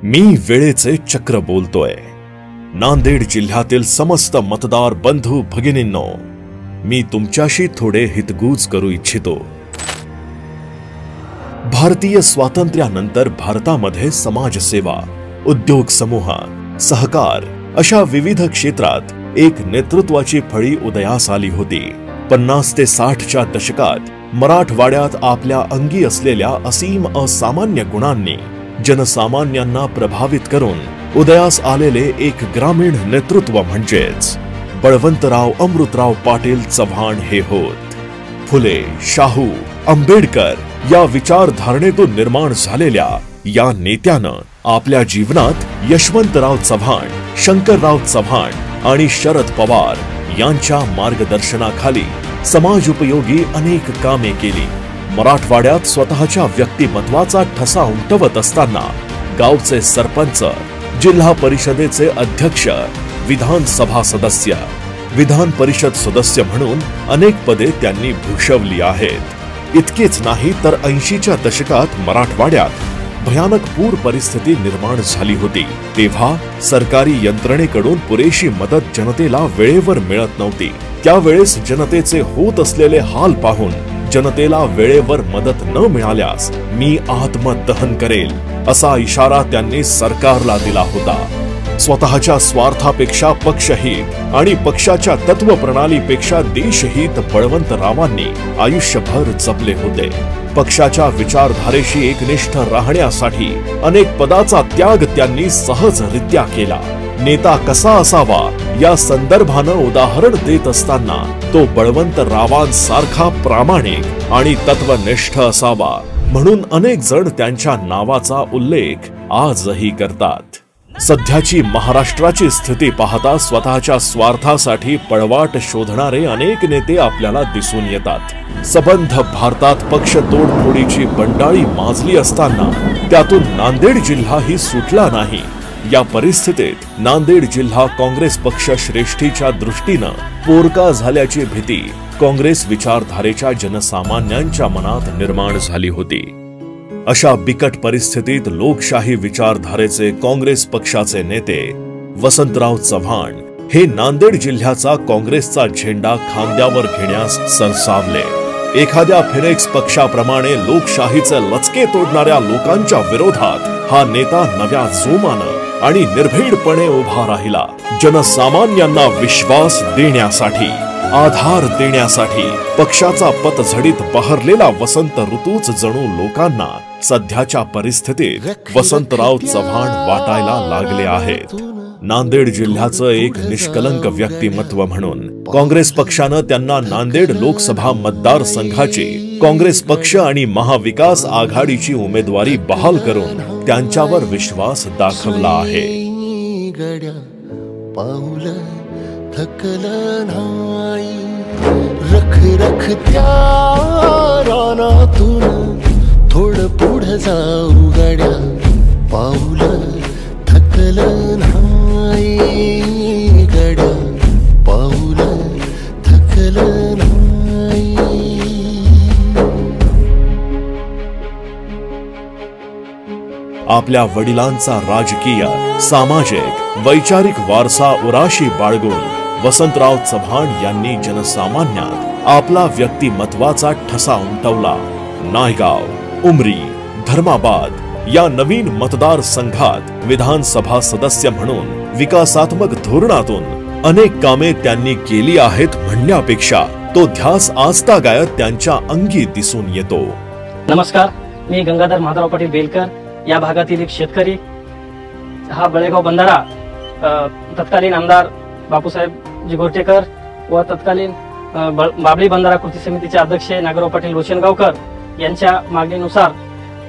मी वेळेचे चक्र बोलतोय। नांदेड जिल्ह्यातील समस्त मतदार बंधू भगिनींनो, मी तुमच्याशी थोडे हितगुज करू इच्छितो। भारतीय स्वातंत्र्यानंतर भारतामध्ये समाजसेवा, उद्योग समूह, सहकार अशा विविध क्षेत्रात एक नेतृत्वाची फळी उदयास आली होती। 50 ते 60च्या दशकात मराठवाड्यात आपल्या अंगी असलेल्या असीम असामान्य गुणांनी जनसामान्यांना प्रभावित करून उदयास आलेले एक ग्रामीण नेतृत्व म्हणजेच बळवंतराव अमृतराव पाटील चव्हाण हे होत। फुले, शाहू, आंबेडकर या विचारधारणेतून निर्माण झालेल्या या नेत्यानं आपल्या जीवनात यशवंतराव चव्हाण, शंकरराव चव्हाण आणि शरद पवार यांच्या मार्गदर्शनाखाली समाजोपयोगी अनेक कामे केली। मराठवाड्यात स्वतःच्या व्यक्तिमत्वाचा ठसा उमटवत असताना गावचे सरपंच, जिल्हा परिषदेचे अध्यक्ष, विधानसभा सदस्य, विधान परिषद सदस्य म्हणून अनेक पदे त्यांनी भूषवली आहेत। इतकेच नाही तर 80च्या दशकात मराठवाड्यात भयानक पूर परिस्थिती निर्माण झाली होती। तेव्हा सरकारी यंत्रणेकडून पुरेशी मदत जनतेला वेळेवर मिळत नव्हती। त्यावेळेस जनतेचे होत असलेले हाल पाहून जनतेला वेळेवर मदत न मिळाल्यास मी आत्मदहन करेल असा इशारा त्यांनी सरकारला दिला होता। स्वतःच्या स्वार्थापेक्षा पक्षहित आणि पक्षाच्या तत्वप्रणालीपेक्षा देशहित बळवंतरावांनी आयुष्यभर जपले होते। पक्षाच्या विचारधारेशी एकनिष्ठ राहण्यासाठी अनेक पदाचा त्याग त्यांनी सहजरित्या केला। नेता कसा असावा या संदर्भानं उदाहरण देत असताना तो बळवंतरावांसारखा प्रामाणिक आणि तत्वनिष्ठ असावा म्हणून अनेक जण त्यांच्या नावाचा उल्लेख आजही करतात। सध्याची महाराष्ट्राची स्थिती पाहता स्वतःच्या स्वार्थासाठी पळवाट शोधणारे अनेक नेते आपल्याला दिसून येतात। सबंध भारतात पक्ष तोडफोडीची बंडाळी माजली असताना त्यातून नांदेड जिल्हा ही सुटला नाही। या परिस्थितीत नांदेड जिल्हा काँग्रेस पक्ष श्रेष्ठीच्या दृष्टीनं पोरका झाल्याची भीती काँग्रेस विचारधारेच्या जनसामान्यांच्या मनात निर्माण झाली होती। अशा बिकट परिस्थितीत लोकशाही विचारधारेचे काँग्रेस पक्षाचे नेते वसंतराव चव्हाण हे नांदेड जिल्ह्याचा काँग्रेसचा झेंडा खांद्यावर घेण्यास सरसावले। एखाद्या फिनिक्स पक्षाप्रमाणे लोकशाहीचे लचके तोडणाऱ्या लोकांच्या विरोधात हा नेता नव्या जोमानं आणि निर्भीडपणे उभा राहिला। जनसामान्यांना विश्वास देण्यासाठी, आधार देण्यासाठी पक्षाचा पतझडीत बहरलेला वसंत ऋतूच जणू लोकांना सध्याच्या परिस्थितीत वसंतराव चव्हाण वाटायला लागले आहेत। नांदेड जिल्ह्याचं एक निष्कलंक व्यक्तिमत्व म्हणून काँग्रेस पक्षानं त्यांना नांदेड लोकसभा मतदारसंघाची काँग्रेस पक्ष आणि महाविकास आघाडीची उमेदवारी बहाल करून त्यांच्यावर विश्वास दाखवला आहे। थकलं नाही रख रख त्या रानातून थोडं पुढं जाऊ गड्या, पाऊलं थकलं नाही गड्या, पाऊलं थकलं नाही। आपल्या वडिलांचा राजकीय, सामाजिक, वैचारिक वारसा उराशी बाळगून वसंतराव चव्हाण यांनी जनसामान्यात आपला व्यक्तिमत्वाचा ठसा उमटवला। नायगाव, उमरी, धर्माबाद या नवीन मतदारसंघात विधानसभा सदस्य म्हणून विकासात्मक धोरणातून अनेक कामे त्यांनी केली आहेत म्हणण्यापेक्षा तो ध्यास आजतागायत त्यांच्या अंगी दिसून येतो। नमस्कार, मी गंगाधर माधवराव पाटील बेलकर, या भागातील एक शेतकरी। हा बळेगाव बंधारा तत्कालीन आमदार बापूसाहेब जिगोर्टेकर व तत्कालीन बाबळी बंधारा कृती समितीचे अध्यक्ष नागराव पाटील रोशनगावकर यांच्या मागणीनुसार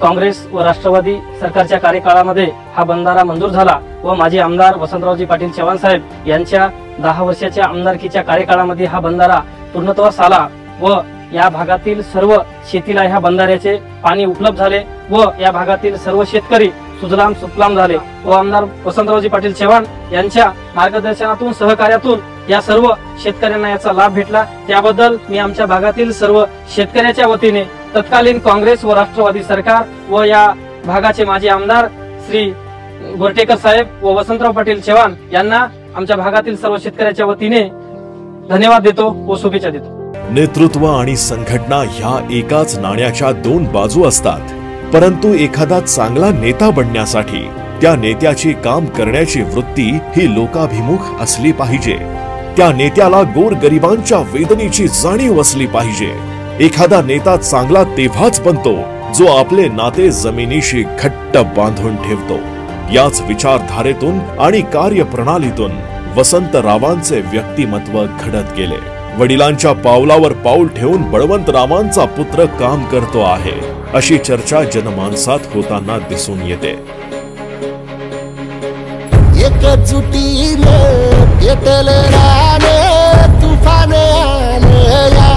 काँग्रेस व राष्ट्रवादी सरकारच्या कार्यकाळामध्ये हा बंधारा मंजूर झाला व माजी आमदार वसंतरावजी पाटील चव्हाण साहेब यांच्या 10 वर्षाच्या आमदारकीच्या कार्यकाळामध्ये हा बंधारा पूर्णत्वास आला व या भागातील सर्व शेतीला ह्या बंधाऱ्याचे पाणी उपलब्ध झाले व या भागातील सर्व शेतकरी सुजलाम सुफलाम झाले व आमदार वसंतरावजी पाटील चव्हाण यांच्या मार्गदर्शनातून, सहकार्यातून या सर्व शेतकऱ्यांना याचा लाभ भेटला। त्याबद्दल मी आमच्या भागातील सर्व शेतकऱ्याच्या वतीने तत्कालीन काँग्रेस व राष्ट्रवादी सरकार व या भागाचे माजी आमदार श्री गोरटेकर साहेब व वसंतराव पाटील चव्हाण यांना आमच्या भागातील सर्व शेतकऱ्याच्या वतीने धन्यवाद देतो व शुभेच्छा देतो. नेतृत्व आणि संघटना ह्या एकाच नाण्याच्या दोन बाजू असतात, परंतु एखादा चांगला नेता बनण्यासाठी त्या नेत्याची काम करण्याची वृत्ती ही लोकाभिमुख असली पाहिजे. त्या नेत्याला गोरगरिबांच्या वेदनेची जाणीव असली पाहिजे. एखादा नेता चांगला तेव्हाच बनतो जो आपले नाते जमिनीशी घट्ट बांधून ठेवतो. याच विचारधारेतून आणि कार्यप्रणालीतून वसंतरावांचे व्यक्तिमत्व घडत गेले. वडिलांच्या पावलावर पाऊल ठेवून बळवंतरावांचा पुत्र काम करतो आहे अशी चर्चा जनमानसात होताना दिसून येते. एकजुटीनं पेटलं रान तुफान आलया,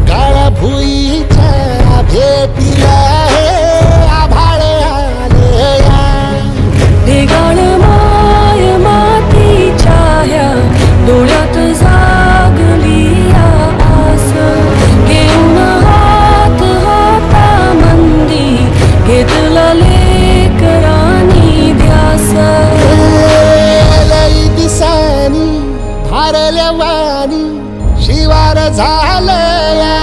काळा भुईच्या भेटीला आभाळ आलया. ढेगाळ माय मातीच्या ह्या डोळ्यात जागली आस, घेऊन हात हातामंदी घेतला लेकरांनी ध्यास. लई दिसानी भारल्या वाणी शिवार झालया.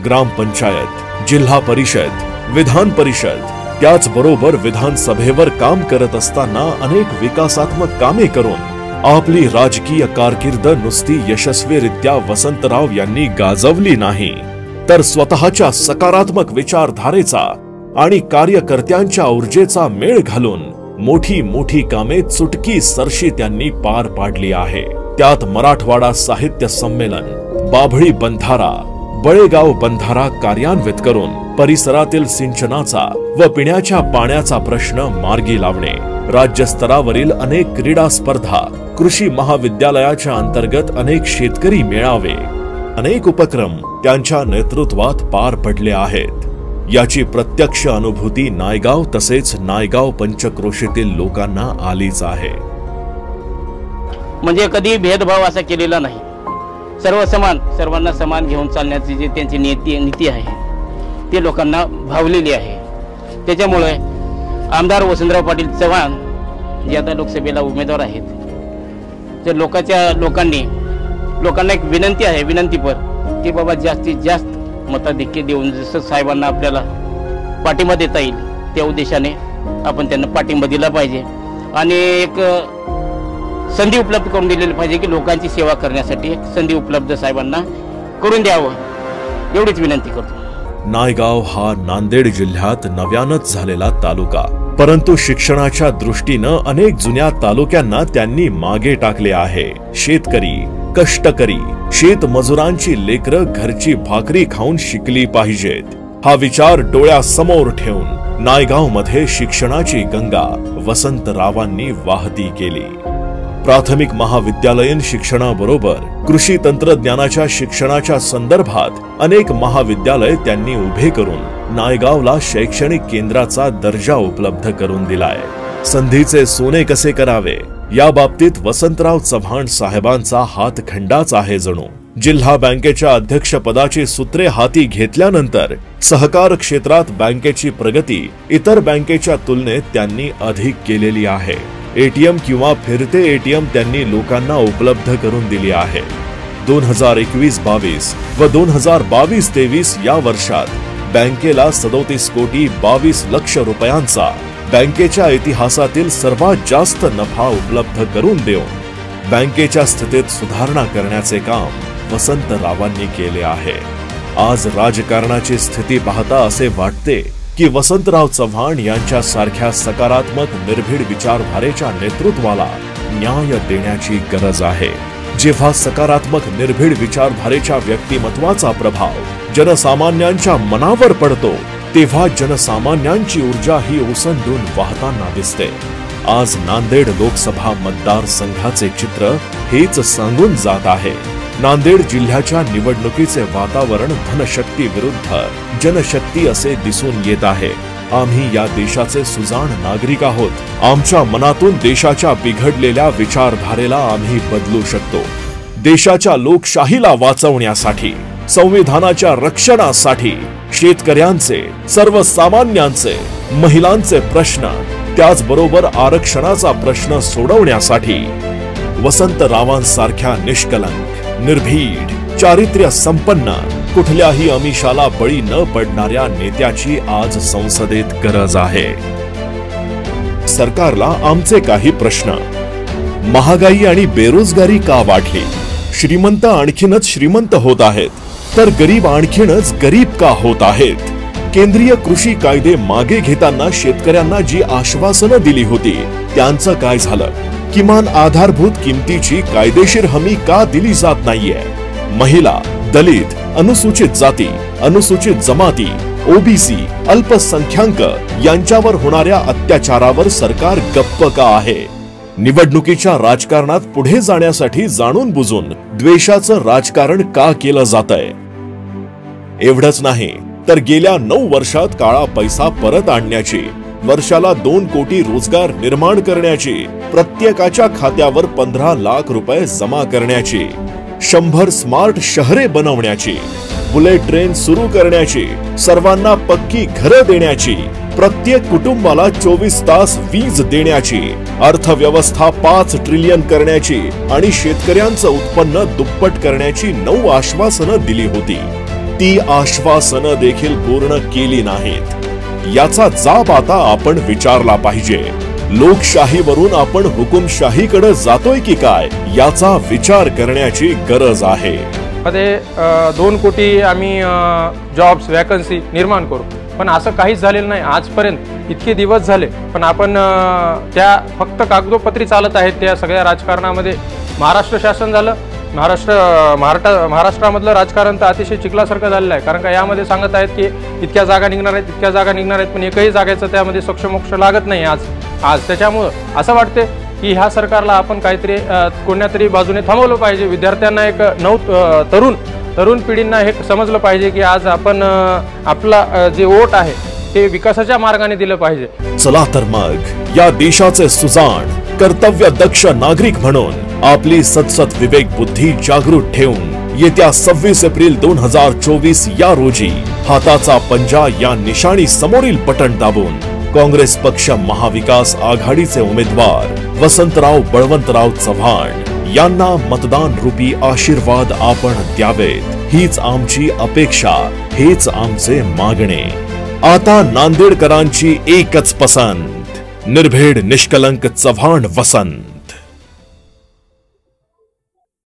ग्रामपंचायत, जिल्हा परिषद, विधान परिषद, त्याचबरोबर विधानसभेवर काम करत असताना अनेक विकासात्मक कामे करून आपली राजकीय कारकीर्द नुसती यशस्वीरित्या वसंतराव यांनी गाजवली नाही, तर स्वतःच्या सकारात्मक विचारधारेचा आणि कार्यकर्त्यांच्या ऊर्जेचा मेळ घालून मोठी मोठी कामे चुटकी सरशी त्यांनी पार पाडली आहे. त्यात मराठवाडा साहित्य संमेलन, बाभळी बंधारा, बळेगाव बंधारा कार्यान्वित करून परिसरातील सिंचनाचा व पिण्याच्या पाण्याचा प्रश्न मार्गी लावणे, राज्यस्तरावरील अनेक क्रीडा स्पर्धा, कृषी महाविद्यालयाच्या अंतर्गत अनेक शेतकरी मेळावे, अनेक उपक्रम त्यांच्या नेतृत्वात पार पडले आहेत. याची प्रत्यक्ष अनुभूती नायगाव तसेच नायगाव पंचक्रोशीतील लोकांना आलीच आहे. म्हणजे कधी भेदभाव असा केलेला नाही. सर्व समान, सर्वांना समान घेऊन चालण्याची जी त्यांची नीती आहे ती लोकांना भावलेली आहे. त्याच्यामुळे आमदार वसंतराव पाटील चव्हाण जे आता लोकसभेला उमेदवार आहेत, तर लोकांना एक विनंती आहे, विनंतीपर की बाबा जास्तीत जास्त मताधिक्य देऊन जसं साहेबांना आपल्याला पाठिंबा देता येईल त्या उद्देशाने आपण त्यांना पाठिंबा दिला पाहिजे आणि एक संधी उपलब्ध करून दिलेली पाहिजे की लोकांची सेवा करण्यासाठी एक संधी उपलब्ध साहेबांना करून द्यावं, एवढीच विनंती करतो. नायगाव हा नांदेड जिल्ह्यात नव्यानच झालेला तालुका, परंतु शिक्षणाच्या दृष्टीनं अनेक जुन्या तालुक्यांना त्यांनी मागे टाकले आहे. शेतकरी, कष्टकरी, शेतमजुरांची लेकरं घरची भाकरी खाऊन शिकली पाहिजेत हा विचार डोळ्यासमोर ठेवून नायगाव मध्ये शिक्षणाची गंगा वसंतरावांनी वाहती केली. प्राथमिक महाविद्यालयीन शिक्षणाबरोबर कृषी तंत्रज्ञानाच्या शिक्षणाच्या संदर्भात अनेक महाविद्यालय त्यांनी उभे करून नायगावला शैक्षणिक केंद्राचा दर्जा उपलब्ध करून दिलाय. संधीचे सोने कसे करावे या बाबतीत वसंतराव चव्हाण साहेबांचा हातखंडाच आहे जणू. जिल्हा बँकेच्या अध्यक्षपदाची सूत्रे हाती घेतल्यानंतर सहकार क्षेत्रात बँकेची प्रगती इतर बँकेच्या तुलनेत त्यांनी अधिक केलेली आहे. एटीएम किंवा फिरते एटीएम त्यांनी लोकांना उपलब्ध करून दिली आहे. 2021-22 व 2022-23 या वर्षात बँकेला 37 कोटी 22 लक्ष रुपयांचा बँकेच्या इतिहासातील सर्वात जास्त नफा उपलब्ध करून देऊन बँकेच्या स्थितीत सुधारणा करण्याचे काम वसंतरावांनी केले आहे. आज राजकारणाची स्थिती पाहता असे वाटते की वसंतराव चव्हाण यांच्या सारख्या सकारात्मक निर्भीड विचारधारेच्या नेतृत्वाला न्याय देण्याची गरज आहे. जेव्हा सकारात्मक निर्भीड विचारधारेच्या व्यक्तिमत्वाचा प्रभाव जनसामान्यांच्या मनावर पडतो तेव्हा जनसामान्यांची ऊर्जा ही ओसंडून वाहताना दिसते. आज नांदेड लोकसभा मतदारसंघाचे चित्र हेच सांगून जात आहे। नांदेड जिल्ह्याच्या निवडणुकीचे वातावरण धनशक्ती विरुद्ध जनशक्ती असे दिसून येत आहे। आम्ही या देशाचे सुजाण नागरिक आहोत। आमच्या मनातून देशाच्या बिघडलेल्या विचारधारेला आम्ही बदलू शकतो। देशाच्या लोकशाहीला वाचवण्यासाठी, संविधानाच्या रक्षणासाठी, शेतकऱ्यांचे, सर्वसामान्यांचे, महिलांचे प्रश्न, त्याचबरोबर आरक्षणाचा प्रश्न सोडवण्यासाठी वसंतरावांसारख्या निष्कलंक, निर्भीड, चारित्र्य संपन्न, कुठल्याही आमिषाला बळी न पडणाऱ्या नेत्याची आज संसदेत गरज आहे। सरकारला आमचे काही प्रश्न: महागाई आणि बेरोजगारी का वाढली? श्रीमंत आणखीनच श्रीमंत होत आहेत, तर गरीब आणखीनच गरीब का होत आहेत? केंद्रीय कृषी कायदे मागे घेताना शेतकऱ्यांना जी आश्वासनं दिली होती त्यांचं काय झालं? किमान आधारभूत किमतीची कायदेशीर हमी का दिली जात नाहीये? महिला, दलित, अनुसूचित जाती, अनुसूचित जमाती, ओबीसी, अल्पसंख्याक यांच्यावर होणाऱ्या अत्याचारावर सरकार गप्प का आहे? निवडणुकीच्या राजकारणात पुढे जाण्यासाठी जाणून बुजून द्वेषाचं राजकारण का केलं जातंय? एवढंच नाही तर गेल्या 9 वर्षात काळा पैसा परत आणण्याची, वर्षाला 2 कोटी रोजगार निर्माण करण्याची, प्रत्येकाच्या खात्यावर 15 लाख रुपये जमा करण्याची, 100 स्मार्ट शहरे बनवण्याची, बुलेट ट्रेन सुरू करण्याची, सर्वांना पक्की घरं देण्याची, प्रत्येक कुटुंबाला 24 तास वीज देण्याची, अर्थव्यवस्था 5 ट्रिलियन करण्याची आणि शेतकऱ्यांचं उत्पन्न दुप्पट करण्याची 9 आश्वासनं दिली होती। ती आश्वासनं देखील पूर्ण केली नाहीत। याचा जाब आता आपण विचारला पाहिजे। लोकशाहीवरून आपण हुकुमशाहीकडे जातोय की काय याचा विचार करण्याची गरज आहे। 2 कोटी आम्ही जॉब्स वॅकन्सी निर्माण करू, पण असं काहीच झालेलं नाही आजपर्यंत। इतके दिवस झाले पण आपण त्या फक्त कागदोपत्री चालत आहेत त्या सगळ्या राजकारणामध्ये। महाराष्ट्र शासन झालं, महाराष्ट्रामधलं राजकारण तर अतिशय चिखलासारखं झालेलं आहे। कारण का यामध्ये सांगत आहेत की इतक्या जागा निघणार आहेत, इतक्या जागा निघणार आहेत, पण एकही जागेचं त्यामध्ये सोक्ष लागत नाही आज त्याच्यामुळं असं वाटते की ह्या सरकारला आपण काहीतरी कोणत्या तरी बाजूने थांबवलं पाहिजे। विद्यार्थ्यांना एक तरुण पिढींना हे समजलं पाहिजे की आज आपण आपला जे वोट आहे ते विकासाच्या मार्गाने दिलं पाहिजे। चला तर मग या देशाचे सुजाण, कर्तव्य दक्ष नागरिक म्हणून आपली सतसत विवेक बुद्धी जागृत ठेवून येत्या 26 एप्रिल 2024 या रोजी हाताचा पंजा या निशाणी समोरील बटन दाबून काँग्रेस पक्ष महाविकास आघाडीचे उमेदवार वसंतराव बळवंतराव चव्हाण यांना मतदान रूपी आशीर्वाद आपण द्यावेत। हीच आमची अपेक्षा, हेच आमचे मागणे। आता नांदेडकरांची एकच पसंत, निर्भीड निष्कलंक चव्हाण वसंत।